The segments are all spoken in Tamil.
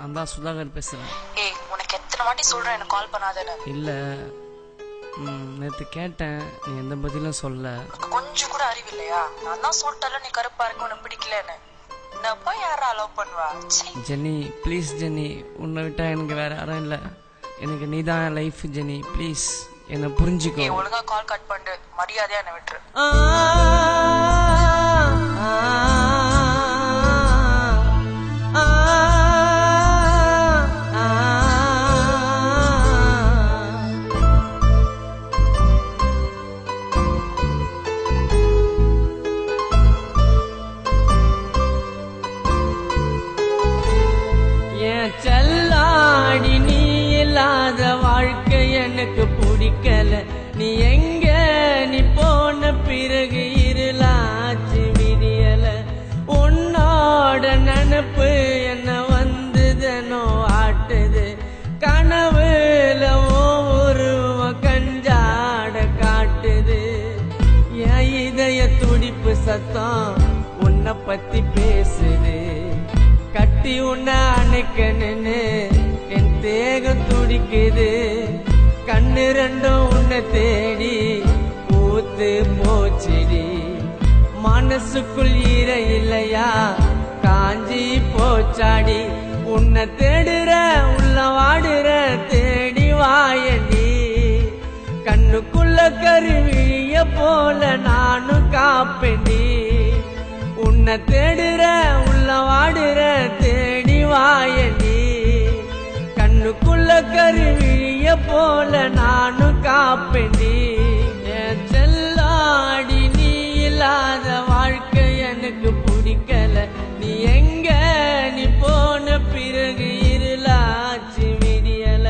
நான் தான் சுதாகர் பேசுகிறேன். ஏய், உனக்கு எத்தனை வாட்டி சொல்கிறேன் எனக்கு கால் பண்ணாதேன்னு. இல்லை, நேற்று கேட்டேன், நீ எந்த பதிலும் சொல்ல. கொஞ்சம் கூட அறிவு இல்லையா? நான் தான் சொல்லிட்டல நீ கருப்பா இருக்க உனக்கு பிடிக்கலன்னு. நான் போய் யாரா அலோவ் பண்ணுவா? ஜெனி ப்ளீஸ் ஜெனி, உன்னை விட்டா எனக்கு வேற யாரும் இல்லை. எனக்கு நீ தான் லைஃப் ஜெனி, ப்ளீஸ் என்னை புரிஞ்சுக்கோ. ஒழுங்கா கால் கட் பண்ணிட்டு மரியாதையா என்னை விட்டுரு. செல்லாடி நீ இல்லாத வாழ்க்கை எனக்கு பிடிக்கல. நீ எங்க நீ போன பிறகு இருளாச்சு விடியல. உன்னோட நினப்பு என்ன வந்ததனோ ஆட்டுது. கனவுல உருவ கஞ்சாட காட்டுது. என் இதய துடிப்பு சத்தம் உன்னை பத்தி பேசுது. கட்டி உன்னை அணைக்கணுன்னு என் தேகம் துடிக்குது. கண்ணு ரெண்டும் உன்னை தேடி பூத்து போச்சிடி. மனசுக்குள் ஈர இல்லையா காஞ்சி போச்சாடி. உன்னை தேடுற உள்ள வாடுற தேடி வாயடி. கண்ணுக்குள்ள கருவிழிய போல நானும் காப்பேண்டி. உன்னை தேடுற உள்ள வாடுற தேடி வாயடி. கண்ணுக்குள்ள கருவிழிய போல நானும் காப்பேண்டி. என் செல்லாடி நீ இல்லாத வாழ்க்கை எனக்கு பிடிக்கல. நீ எங்க நீ போன பிறகு இருளாச்சு விடியல.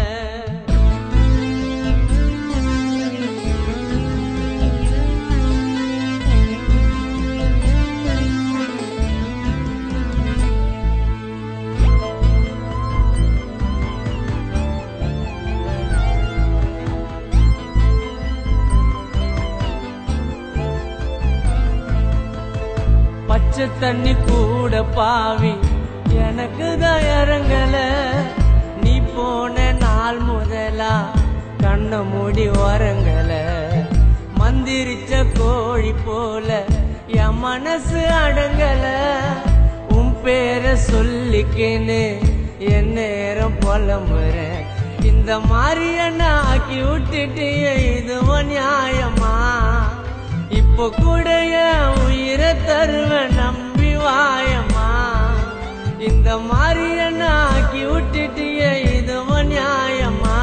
பச்சை தண்ணி கூட பாவி எனக்கு தான் இறங்கல. நீ போன நாள் முதலா கண்ண மூடி வரங்கல. மந்திரிச்ச கோழி போல என் மனசு அடங்கல. உன் பேரை சொல்லிக்கேன்னு என் நேரம் புலம்புறேன். இந்த மாதிரி என்ன ஆக்கி விட்டுட்டு இதுவும் நியாயமா? இப்போ கூட என் உயிரை தருவேன் நம்பி வாயம்மா. இந்த மாதிரி என்ன ஆக்கி விட்டுட்டு இதுவும் நியாயமா?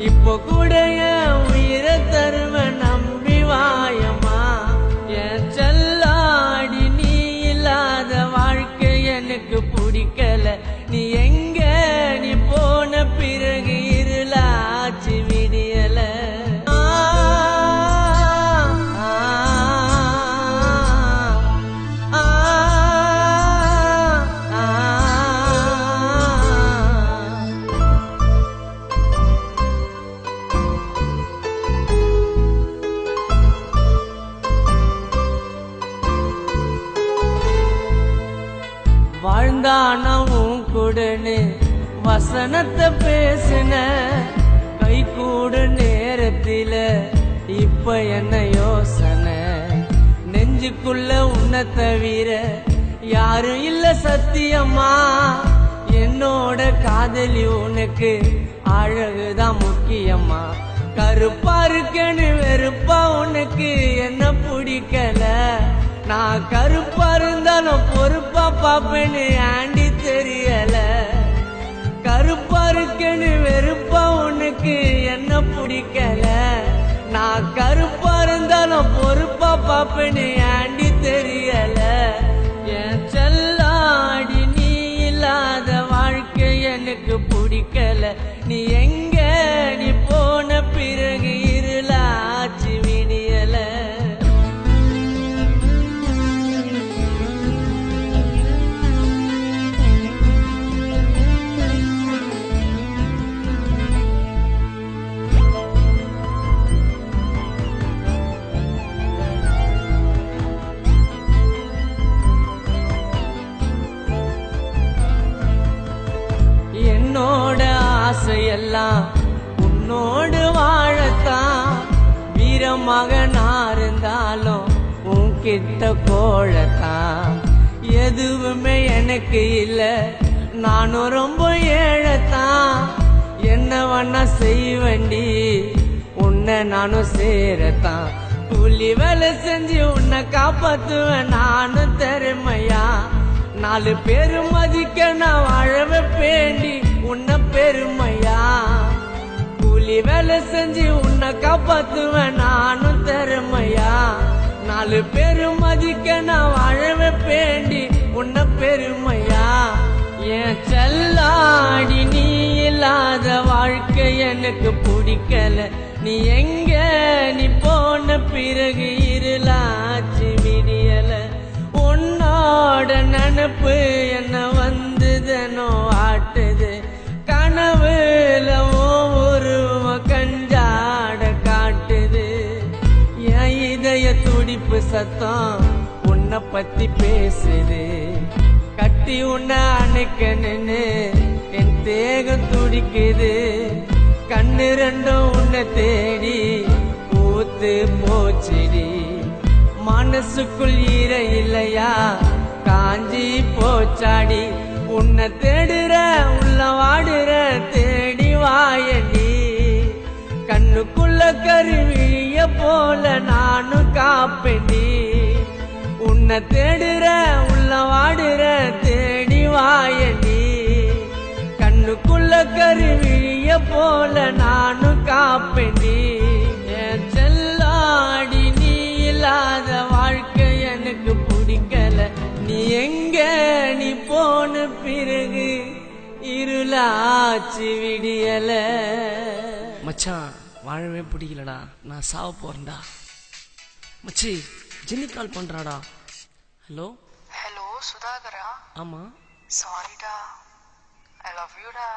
இப்போ கூட என் உயிரை தருவேன் நம்பி வாயம்மா. என் செல்லாடி நீ இல்லாத வாழ்க்கை எனக்கு பிடிக்கல. நீ எங்க நீ போன பிறகு இருளாச்சு விடியல. வாழ்ந்தானவும் கூடனு வசனத்தை பேசின. கை கூட நேரத்தில இப்ப என்ன யோசனை? நெஞ்சுக்குள்ள உன்னை தவிர யாரும் இல்ல சத்தியமா. என்னோட காதலி உனக்கு அழகுதான் முக்கியமா. கருப்பா இருக்கன்னு வெறுப்பா உனக்கு என்ன பிடிக்கல. நான் கருப்பா இருந்தாலும் பொறுப்பா பாப்பேன்னு ஆண்டி தெரியல. கருப்பா இருக்கன்னு வெறுப்பா உனக்கு என்ன பிடிக்கல. நான் கருப்பா இருந்தாலும் பொறுப்பா பாப்பேன்னு ஆண்டி தெரியல. என் செல்லாடி நீ இல்லாத வாழ்க்கை எனக்கு பிடிக்கல. நீ எங்க நீ போன பிறகு இருளாச்சு விடியல. வாழ்நாளெல்லாம் உன்னோடு வாழத்தான். வீரமகனா இருந்தாலும் உன்கிட்ட கோழத்தான். எதுவுமே எனக்கு இல்ல, நானும் ரொம்ப ஏழத்தான். என்ன வேணா செய்வண்டி, உன்னை நானும் சேரத்தான். கூலி வேலை செஞ்சு உன்னை காப்பாத்துவேன் நானும் திறமையா. 4 பேரு மதிக்க நான் வாழ வைப்பேண்டி உன்னை பெருமையா. கூலி வேலை செஞ்சு உன்னை காப்பாத்துவேன் நானும் திறமையா. 4 பேரு மதிக்க நான் வாழ வைப்பேண்டி உன்னை பெருமையா. என் செல்லாடி நீ இல்லாத வாழ்க்கை எனக்கு பிடிக்கல. நீ எங்க நீ போன பிறகு இருளாச்சு விடியல. உன்னோட நினப்பு என்ன வந்ததுனோ ஆட்டுது. கனவுல உருவ கஞ்சாட காட்டுது. என் இதய துடிப்பு சத்தம் உன்னை பத்தி பேசுது. கட்டி உன்னை அணைக்கணுன்னு என் தேகம் துடிக்குது. கண்ணு ரெண்டும் உன்னை தேடி பூத்து போச்சிடி. மனசுக்குள் ஈர இல்லையா காஞ்சி போச்சாடி. உன்னை தேடுற உள்ள வாடுற தேடி வாயடி. கண்ணுக்குள்ள கருவிழிய போல நானும் காப்பேண்டி. உன்னை தேடுற உள்ள வாடுற தேடி வாயடி. கண்ணுக்குள்ள கருவிழிய போல நானும் காப்பேண்டி. என் செல்லாடி நீ இல்லாத வாழ்க்கை எனக்கு பிடிக்கல. நீ எங்க நீ போன பிறகு இருளாச்சு விடியல. மச்சான் வாழவே பிடிக்கலடா, நான் சாவ போறேன்டா. மச்சி ஜெனி கால் பண்றாடா. ஹலோ ஹலோ சுதாகரா? ஆமா. சாரிடா, I love you டா.